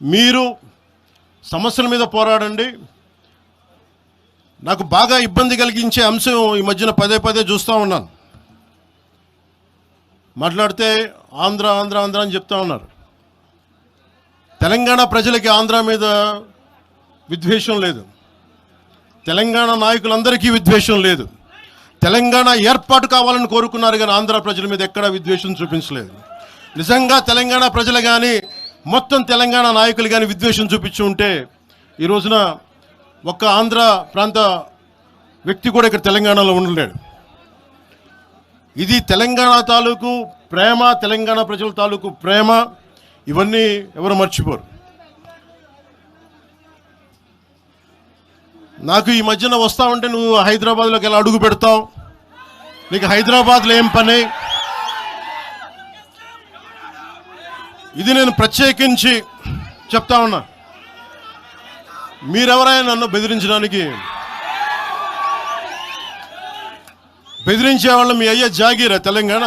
మీరు సమస్యల మీద పోరాడండి. నాకు బాగా ఇబ్బంది కలిగించే అంశం ఈ మధ్యన పదే పదే చూస్తూ ఉన్నాను. మాట్లాడితే ఆంధ్ర ఆంధ్ర ఆంధ్ర అని చెప్తా ఉన్నారు. తెలంగాణ ప్రజలకి ఆంధ్ర మీద విద్వేషం లేదు, తెలంగాణ నాయకులందరికీ విద్వేషం లేదు. తెలంగాణ ఏర్పాటు కావాలని కోరుకున్నారు, కానీ ఆంధ్ర ప్రజల మీద ఎక్కడా విద్వేషం చూపించలేదు. నిజంగా తెలంగాణ ప్రజలు కానీ మొత్తం తెలంగాణ నాయకులు కానీ విద్వేషం చూపించి ఉంటే ఈ రోజున ఒక్క ఆంధ్ర ప్రాంత వ్యక్తి కూడా ఇక్కడ తెలంగాణలో ఉండలేడు. ఇది తెలంగాణ తాలూకు ప్రేమ, తెలంగాణ ప్రజల తాలూకు ప్రేమ. ఇవన్నీ ఎవరు మర్చిపోరు. నాకు ఈ మధ్యన వస్తా ఉంటే నువ్వు హైదరాబాద్లోకి ఎలా అడుగు పెడతావు, నీకు హైదరాబాద్లో ఏం పని, ఇది నేను ప్రత్యేకించి చెప్తా ఉన్నా. మీరెవరైనా నన్ను బెదిరించడానికి, బెదిరించే వాళ్ళు మీ అయ్యే జాగీరా తెలంగాణ?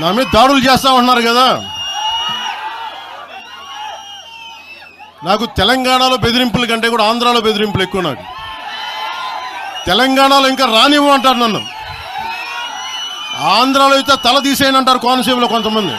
నా మీద దాడులు చేస్తా ఉంటున్నారు కదా. నాకు తెలంగాణలో బెదిరింపుల కంటే కూడా ఆంధ్రాలో బెదిరింపులు ఎక్కువ. నాకు తెలంగాణలో ఇంకా రానివ్వు అంటారు నన్ను, ఆంధ్రాలో అయితే తల తీసేయనంటారు కోనసీమలో కొంతమంది.